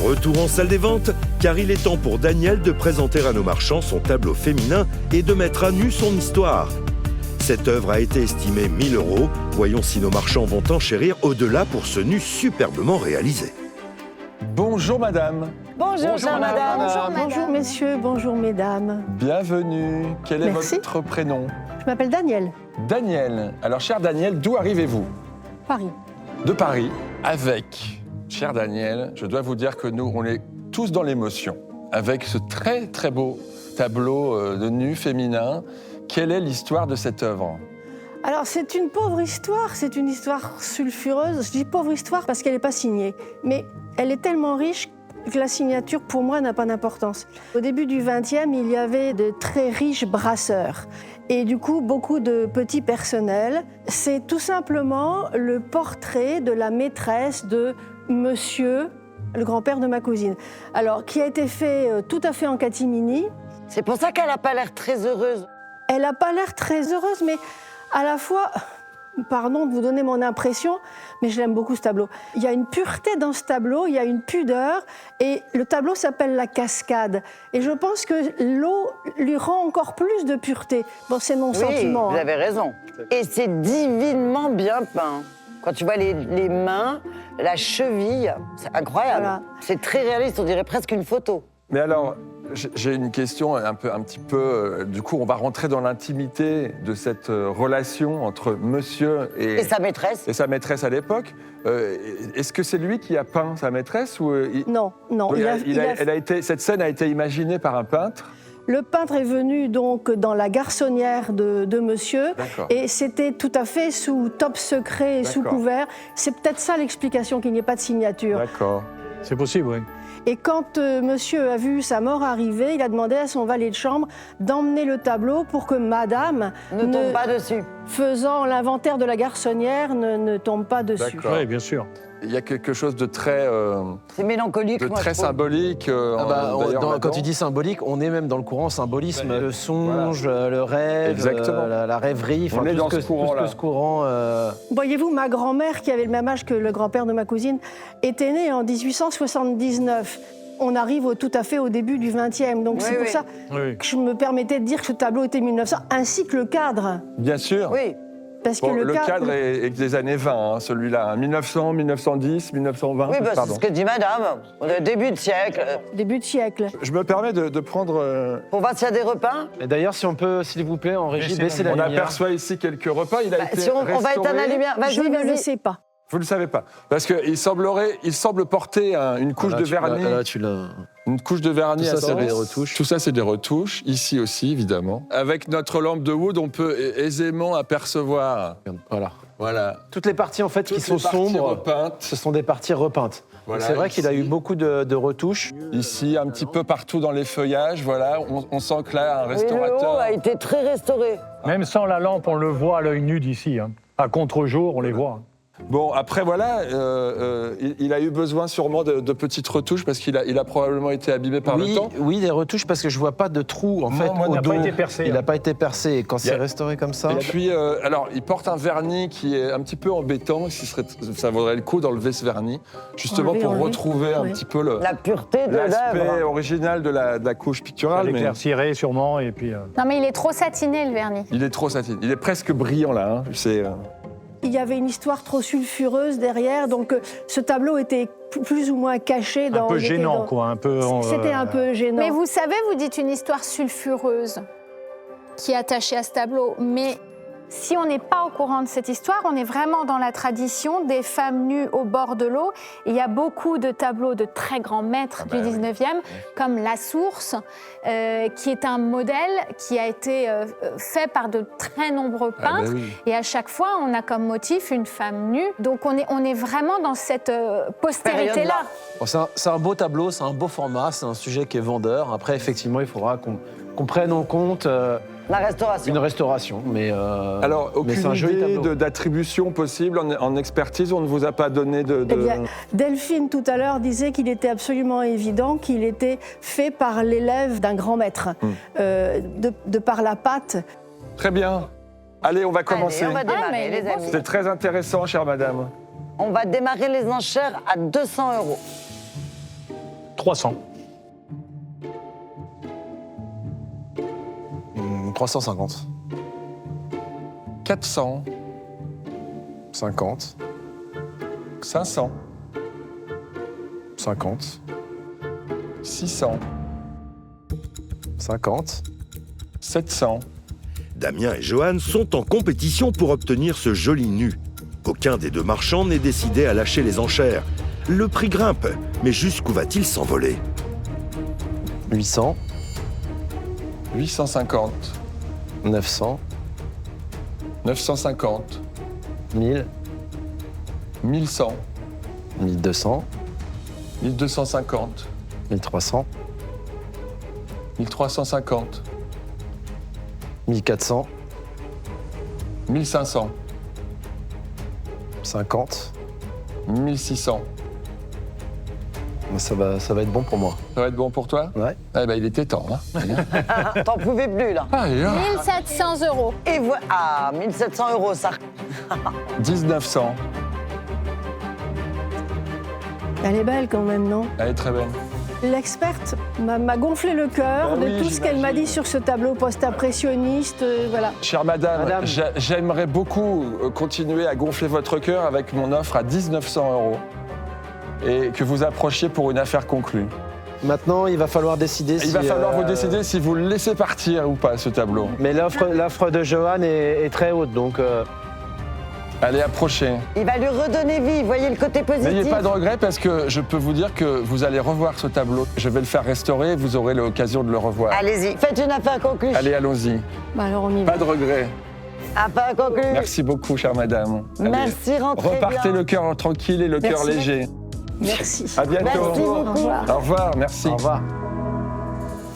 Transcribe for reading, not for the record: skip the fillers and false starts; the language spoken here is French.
Retour en salle des ventes, car il est temps pour Daniel de présenter à nos marchands son tableau féminin et de mettre à nu son histoire. Cette œuvre a été estimée 1 000 €. Voyons si nos marchands vont enchérir au-delà pour ce nu superbement réalisé. Bonjour madame. Bonjour, chère madame. Bonjour messieurs, bonjour mesdames. Bienvenue. Quel est Merci. votre prénom? Je m'appelle Daniel, Daniel. Alors cher Daniel, d'où arrivez-vous? Paris. De Paris. Avec, cher Daniel, je dois vous dire que nous, on est tous dans l'émotion. Avec ce très très beau tableau de nu féminin. Quelle est l'histoire de cette œuvre? Alors c'est une pauvre histoire, c'est une histoire sulfureuse. Je dis pauvre histoire parce qu'elle n'est pas signée, mais elle est tellement riche que la signature pour moi n'a pas d'importance. Au début du XXe, il y avait de très riches brasseurs et du coup beaucoup de petits personnels. C'est tout simplement le portrait de la maîtresse de Monsieur, le grand-père de ma cousine. Alors qui a été fait tout à fait en catimini. C'est pour ça qu'elle n'a pas l'air très heureuse. Elle n'a pas l'air très heureuse, mais à la fois, pardon de vous donner mon impression, mais je l'aime beaucoup ce tableau. Il y a une pureté dans ce tableau, il y a une pudeur, et le tableau s'appelle La Cascade. Et je pense que l'eau lui rend encore plus de pureté. Bon, c'est mon sentiment. Oui, vous avez raison. Et c'est divinement bien peint. Quand tu vois les mains, la cheville, c'est incroyable. Voilà. C'est très réaliste, on dirait presque une photo. Mais alors, j'ai une question un petit peu. Du coup, on va rentrer dans l'intimité de cette relation entre monsieur Et sa maîtresse. et sa maîtresse à l'époque. Est-ce que c'est lui qui a peint sa maîtresse ou Non, non. cette scène a été imaginée par un peintre? Le peintre est venu donc dans la garçonnière de monsieur, et c'était tout à fait sous top secret et sous couvert. C'est peut-être ça l'explication qu'il n'y ait pas de signature. D'accord. C'est possible, oui. Et quand monsieur a vu sa mort arriver, il a demandé à son valet de chambre d'emmener le tableau pour que madame, Ne tombe pas dessus. faisant l'inventaire de la garçonnière, ne tombe pas dessus. D'accord. Oui, bien sûr. Il y a quelque chose de très, C'est mélancolique, moi, je trouve. symbolique. Quand là-dedans. tu dis symbolique, on est même dans le courant symbolisme, le songe, le rêve, Exactement. la rêverie, On est dans tout ce courant-là. ce courant. Voyez-vous, ma grand-mère, qui avait le même âge que le grand-père de ma cousine, était née en 1879. On arrive tout à fait au début du XXe, donc c'est pour ça Oui. que je me permettais de dire que ce tableau était 1900, ainsi que le cadre. Bien sûr. Oui. Parce Bon, que le cadre est des années 20, hein, celui-là. 1900, 1910, 1920. Oui, bah, c'est pardon. ce que dit madame. On est au début de siècle. début de siècle. Je me permets de prendre... Pour voir s'il y a des repas. Et d'ailleurs, si on peut, s'il vous plaît, en régie, baisser la on lumière. aperçoit ici quelques repas. Il a été Si on va restauré. éteindre la lumière. Je Vas-y, ne le vas-y. sais pas. Vous ne le savez pas. Parce qu'il semble porter une couche de vernis. Là, tu l'as. Une couche de vernis. Tout ça, c'est à des retouches. Tout ça, c'est des retouches. Ici aussi, évidemment. Avec notre lampe de Wood, on peut aisément apercevoir. Voilà. Toutes les parties en fait qui Toutes sont les parties sombres, repeintes. ce sont des parties repeintes. Voilà, C'est vrai qu'il a ici. eu beaucoup de retouches. Ici, un petit peu partout dans les feuillages, voilà. On sent que là, un Et le haut restaurateur. a été très restauré. Même sans la lampe, on le voit à l'œil nu d'ici. Hein. À contre-jour, on les voit. Bon, après, voilà, il a eu besoin sûrement de petites retouches parce qu'il a probablement été abîmé par le temps. Oui, des retouches parce que je vois pas de trou en fait moi, au il n'a dos. pas été percé, Il hein. n'a pas été percé. Et quand Il y a- c'est restauré comme ça. Et puis, alors, il porte un vernis qui est un petit peu embêtant. Ça vaudrait le coup d'enlever ce vernis, justement pour Enlever. retrouver un Oui. petit peu La pureté de l'aspect l'œuvre. original de la couche Ça picturale. Mais l'éclaircirait sûrement, et puis... Non, mais il est trop satiné, le vernis. il est trop satine. Il est presque brillant, là. Hein. Il y avait une histoire trop sulfureuse derrière, donc ce tableau était plus ou moins caché. Un peu gênant, quoi. Un peu, C'était un peu gênant. Mais vous savez, vous dites une histoire sulfureuse qui est attachée à ce tableau, mais si on n'est pas au courant de cette histoire, on est vraiment dans la tradition des femmes nues au bord de l'eau. Il y a beaucoup de tableaux de très grands maîtres du 19e, comme La Source, qui est un modèle qui a été fait par de très nombreux peintres. Et à chaque fois, on a comme motif une femme nue. Donc on est vraiment dans cette postérité-là. Bon, c'est un beau tableau, c'est un beau format, c'est un sujet qui est vendeur. Après, effectivement, il faudra qu'on prenne en compte La restauration. une restauration. Mais, Alors, mais aucune c'est un joli idée tableau. d'attribution possible en expertise. On ne vous a pas donné de... Eh bien, Delphine, tout à l'heure, disait qu'il était absolument évident qu'il était fait par l'élève d'un grand maître, de par la pâte. Très bien. Allez, on va commencer. Allez, on va démarrer, mais les amis. C'est très intéressant, chère madame. On va démarrer les enchères à 200 €. 300. 350. 400, 50. 500, 50. 600, 50. 700. Damien et Johan sont en compétition pour obtenir ce joli nu. Aucun des deux marchands n'est décidé à lâcher les enchères. Le prix grimpe, mais jusqu'où va-t-il s'envoler? 800. 850, 900. 950, 1000. 1100, 1200. 1250, 1300. 1350, 1400. 1500, 50. 1600. Ça va être bon pour moi. Ça va être bon pour toi? Ouais. Eh ben, il était temps, hein. T'en pouvais plus, là. Allez, là. 1700 euros. Et voilà. Ah, 1700 euros, ça. 1900. Elle est belle quand même, non? Elle est très belle. L'experte m'a gonflé le cœur Ah de oui, tout ce qu'elle m'a j'imagine. dit sur ce tableau post-impressionniste. Voilà. Chère madame, Madame. j'aimerais beaucoup continuer à gonfler votre cœur avec mon offre à 1900 euros et que vous approchiez pour une affaire conclue. Maintenant, il va falloir décider si... Il va falloir vous décider si vous le laissez partir ou pas, ce tableau. Mais l'offre de Johan est très haute, donc... Allez, approchez. Il va lui redonner vie, voyez le côté positif. N'ayez pas de regrets parce que je peux vous dire que vous allez revoir ce tableau. Je vais le faire restaurer et vous aurez l'occasion de le revoir. Allez-y, faites une affaire conclue. Allez, allons-y. Bah alors on y va. Pas de regrets. Affaire conclue. Merci beaucoup, chère madame. Allez, Merci, rentrez repartez bien. le cœur tranquille et le cœur Merci. léger. Merci. À bientôt. Merci beaucoup. Au revoir. Au revoir, merci. Au revoir.